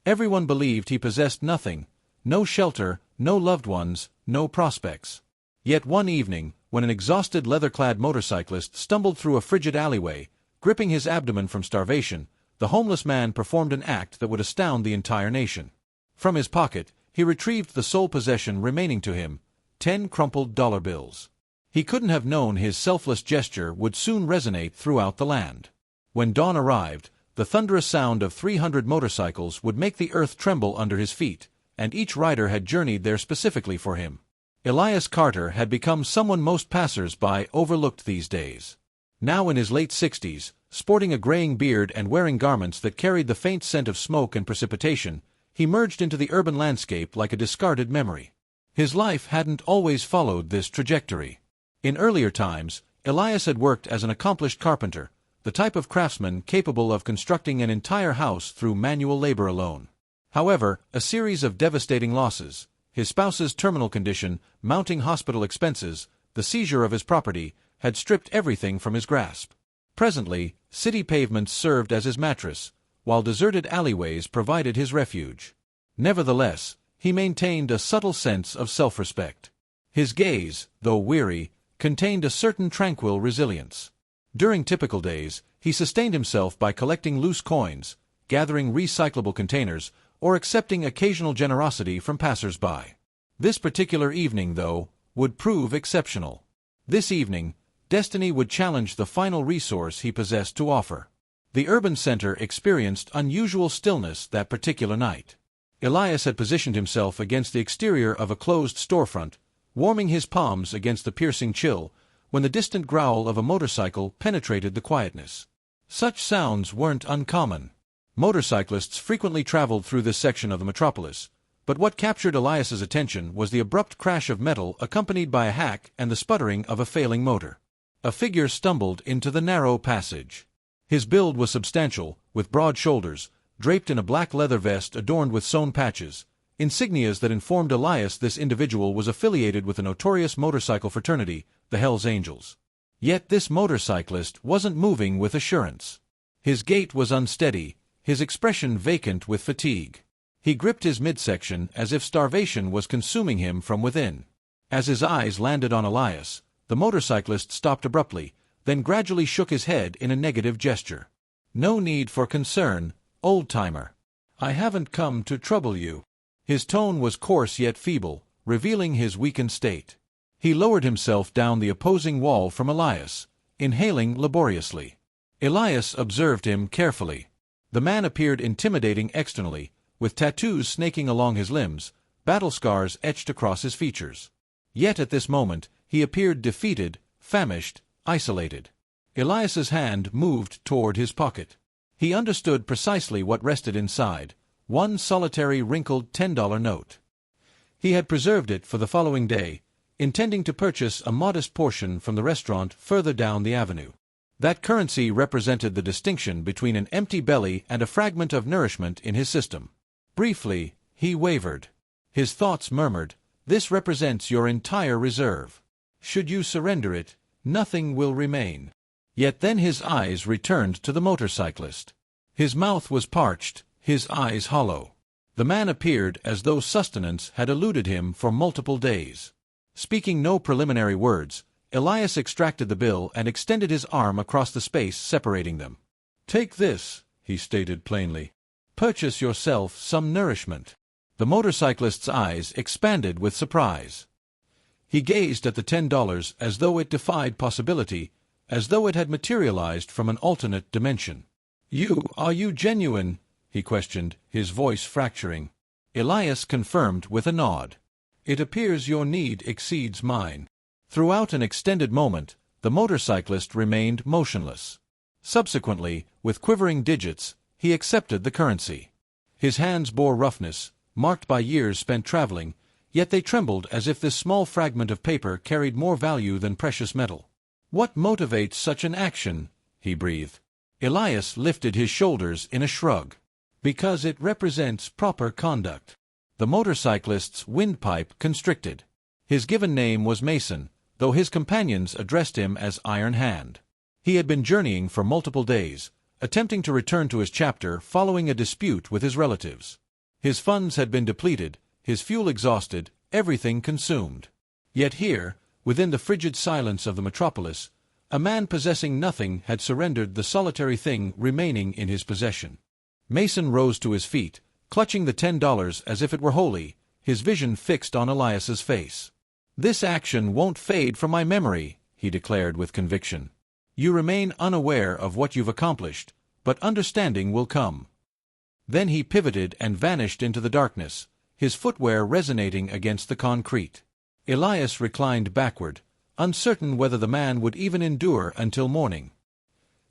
Everyone believed he possessed nothing, no shelter, no loved ones, no prospects. Yet one evening, when an exhausted leather-clad motorcyclist stumbled through a frigid alleyway, gripping his abdomen from starvation, the homeless man performed an act that would astound the entire nation. From his pocket, he retrieved the sole possession remaining to him, 10 crumpled dollar bills. He couldn't have known his selfless gesture would soon resonate throughout the land. When dawn arrived, the thunderous sound of 300 motorcycles would make the earth tremble under his feet, and each rider had journeyed there specifically for him. Elias Carter had become someone most passers-by overlooked these days. Now in his late 60s, sporting a graying beard and wearing garments that carried the faint scent of smoke and precipitation, he merged into the urban landscape like a discarded memory. His life hadn't always followed this trajectory. In earlier times, Elias had worked as an accomplished carpenter, the type of craftsman capable of constructing an entire house through manual labor alone. However, a series of devastating losses, his spouse's terminal condition, mounting hospital expenses, the seizure of his property, had stripped everything from his grasp. Presently, city pavements served as his mattress, while deserted alleyways provided his refuge. Nevertheless, he maintained a subtle sense of self-respect. His gaze, though weary, contained a certain tranquil resilience. During typical days, he sustained himself by collecting loose coins, gathering recyclable containers, or accepting occasional generosity from passers-by. This particular evening, though, would prove exceptional. This evening, destiny would challenge the final resource he possessed to offer. The urban center experienced unusual stillness that particular night. Elias had positioned himself against the exterior of a closed storefront, warming his palms against the piercing chill, when the distant growl of a motorcycle penetrated the quietness. Such sounds weren't uncommon. Motorcyclists frequently traveled through this section of the metropolis, but what captured Elias's attention was the abrupt crash of metal accompanied by a hack and the sputtering of a failing motor. A figure stumbled into the narrow passage. His build was substantial, with broad shoulders, draped in a black leather vest adorned with sewn patches, insignias that informed Elias this individual was affiliated with a notorious motorcycle fraternity, the Hells Angels. Yet this motorcyclist wasn't moving with assurance. His gait was unsteady, his expression vacant with fatigue. He gripped his midsection as if starvation was consuming him from within. As his eyes landed on Elias, the motorcyclist stopped abruptly, then gradually shook his head in a negative gesture. "No need for concern, old-timer. I haven't come to trouble you." His tone was coarse yet feeble, revealing his weakened state. He lowered himself down the opposing wall from Elias, inhaling laboriously. Elias observed him carefully. The man appeared intimidating externally, with tattoos snaking along his limbs, battle scars etched across his features. Yet at this moment, he appeared defeated, famished, isolated. Elias's hand moved toward his pocket. He understood precisely what rested inside, one solitary wrinkled $10 note. He had preserved it for the following day, intending to purchase a modest portion from the restaurant further down the avenue. That currency represented the distinction between an empty belly and a fragment of nourishment in his system. Briefly, he wavered. His thoughts murmured, "This represents your entire reserve. Should you surrender it, nothing will remain." Yet then his eyes returned to the motorcyclist. His mouth was parched, his eyes hollow. The man appeared as though sustenance had eluded him for multiple days. Speaking no preliminary words, Elias extracted the bill and extended his arm across the space separating them. "Take this," he stated plainly. "Purchase yourself some nourishment." The motorcyclist's eyes expanded with surprise. He gazed at the $10 as though it defied possibility, as though it had materialized from an alternate dimension. Are you genuine?" he questioned, his voice fracturing. Elias confirmed with a nod. "It appears your need exceeds mine." Throughout an extended moment, the motorcyclist remained motionless. Subsequently, with quivering digits, he accepted the currency. His hands bore roughness, marked by years spent traveling, yet they trembled as if this small fragment of paper carried more value than precious metal. "What motivates such an action?" he breathed. Elias lifted his shoulders in a shrug. "Because it represents proper conduct." The motorcyclist's windpipe constricted. His given name was Mason, though his companions addressed him as Iron Hand. He had been journeying for multiple days, attempting to return to his chapter following a dispute with his relatives. His funds had been depleted, his fuel exhausted, everything consumed. Yet here, within the frigid silence of the metropolis, a man possessing nothing had surrendered the solitary thing remaining in his possession. Mason rose to his feet, clutching the $10 as if it were holy, his vision fixed on Elias's face. "This action won't fade from my memory," he declared with conviction. "You remain unaware of what you've accomplished, but understanding will come." Then he pivoted and vanished into the darkness, his footwear resonating against the concrete. Elias reclined backward, uncertain whether the man would even endure until morning.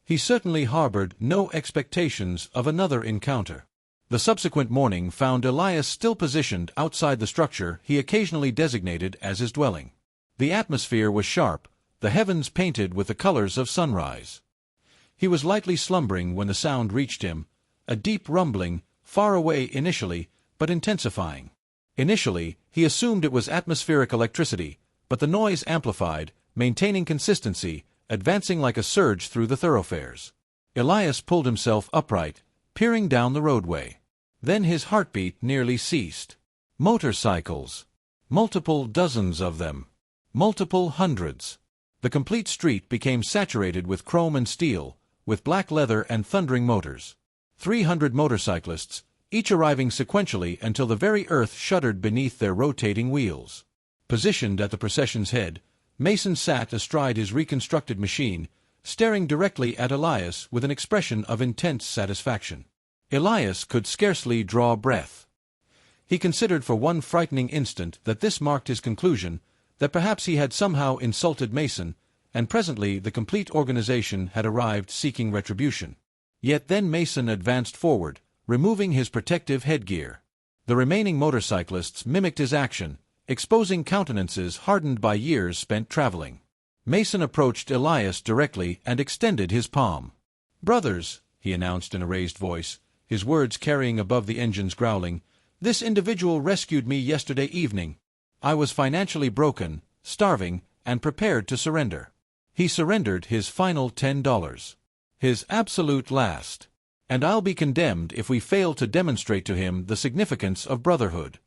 He certainly harbored no expectations of another encounter. The subsequent morning found Elias still positioned outside the structure he occasionally designated as his dwelling. The atmosphere was sharp, the heavens painted with the colors of sunrise. He was lightly slumbering when the sound reached him, a deep rumbling, far away initially, but intensifying. Initially, he assumed it was atmospheric electricity, but the noise amplified, maintaining consistency, advancing like a surge through the thoroughfares. Elias pulled himself upright, peering down the roadway. Then his heartbeat nearly ceased. Motorcycles. Multiple dozens of them. Multiple hundreds. The complete street became saturated with chrome and steel, with black leather and thundering motors. 300 motorcyclists, each arriving sequentially until the very earth shuddered beneath their rotating wheels. Positioned at the procession's head, Mason sat astride his reconstructed machine, staring directly at Elias with an expression of intense satisfaction. Elias could scarcely draw breath. He considered for one frightening instant that this marked his conclusion, that perhaps he had somehow insulted Mason, and presently the complete organization had arrived seeking retribution. Yet then Mason advanced forward, removing his protective headgear. The remaining motorcyclists mimicked his action, exposing countenances hardened by years spent traveling. Mason approached Elias directly and extended his palm. "Brothers," he announced in a raised voice, his words carrying above the engine's growling, "this individual rescued me yesterday evening. I was financially broken, starving, and prepared to surrender. He surrendered his final $10. His absolute last. And I'll be condemned if we fail to demonstrate to him the significance of brotherhood."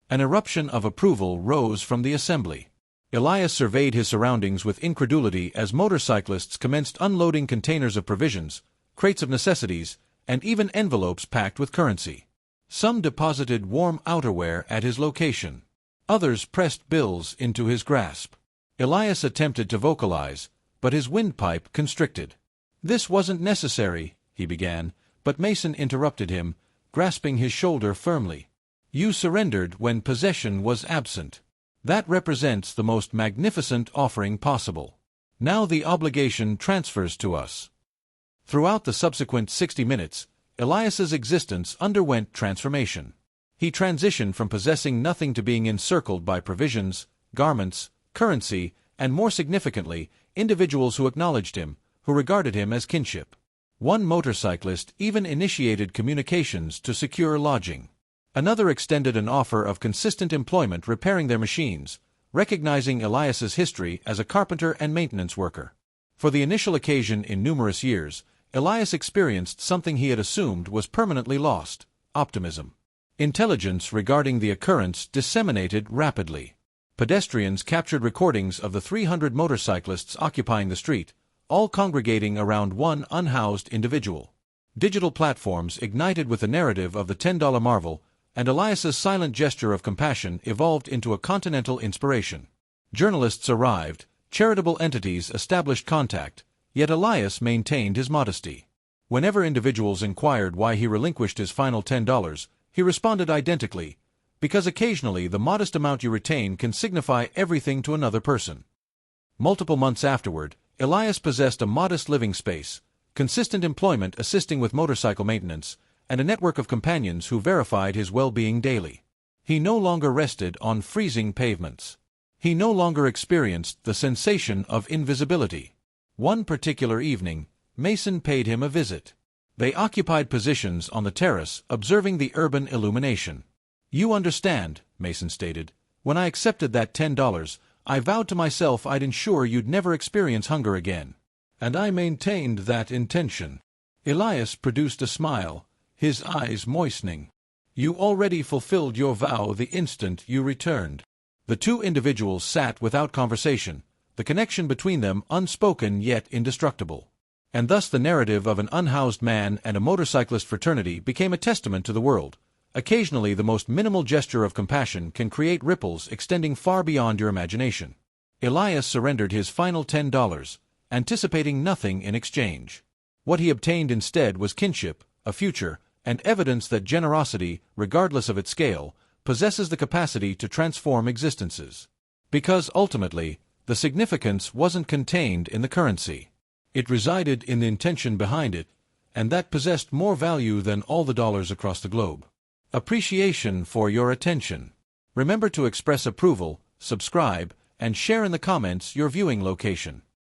An eruption of approval rose from the assembly. Elias surveyed his surroundings with incredulity as motorcyclists commenced unloading containers of provisions, crates of necessities, and even envelopes packed with currency. Some deposited warm outerwear at his location. Others pressed bills into his grasp. Elias attempted to vocalize, but his windpipe constricted. "This wasn't necessary," he began, but Mason interrupted him, grasping his shoulder firmly. "You surrendered when possession was absent. That represents the most magnificent offering possible. Now the obligation transfers to us." Throughout the subsequent 60 minutes, Elias's existence underwent transformation. He transitioned from possessing nothing to being encircled by provisions, garments, currency, and more significantly, individuals who acknowledged him, who regarded him as kinship. One motorcyclist even initiated communications to secure lodging. Another extended an offer of consistent employment repairing their machines, recognizing Elias's history as a carpenter and maintenance worker. For the initial occasion in numerous years, Elias experienced something he had assumed was permanently lost: optimism. Intelligence regarding the occurrence disseminated rapidly. Pedestrians captured recordings of the 300 motorcyclists occupying the street, all congregating around one unhoused individual. Digital platforms ignited with the narrative of the $10 marvel, and Elias's silent gesture of compassion evolved into a continental inspiration. Journalists arrived, charitable entities established contact, yet Elias maintained his modesty. Whenever individuals inquired why he relinquished his final $10, he responded identically, because occasionally the modest amount you retain can signify everything to another person. Multiple months afterward, Elias possessed a modest living space, consistent employment assisting with motorcycle maintenance, and a network of companions who verified his well-being daily. He no longer rested on freezing pavements. He no longer experienced the sensation of invisibility. One particular evening, Mason paid him a visit. They occupied positions on the terrace, observing the urban illumination. "You understand," Mason stated, "when I accepted that $10, I vowed to myself I'd ensure you'd never experience hunger again. And I maintained that intention." Elias produced a smile, his eyes moistening. You already fulfilled your vow the instant you returned. The two individuals sat without conversation, the connection between them unspoken yet indestructible. And thus the narrative of an unhoused man and a motorcyclist fraternity became a testament to the world. Occasionally the most minimal gesture of compassion can create ripples extending far beyond your imagination. Elias surrendered his final $10, anticipating nothing in exchange. What he obtained instead was kinship, a future, and evidence that generosity, regardless of its scale, possesses the capacity to transform existences. Because ultimately, the significance wasn't contained in the currency. It resided in the intention behind it, and that possessed more value than all the dollars across the globe. Appreciation for your attention. Remember to express approval, subscribe, and share in the comments your viewing location.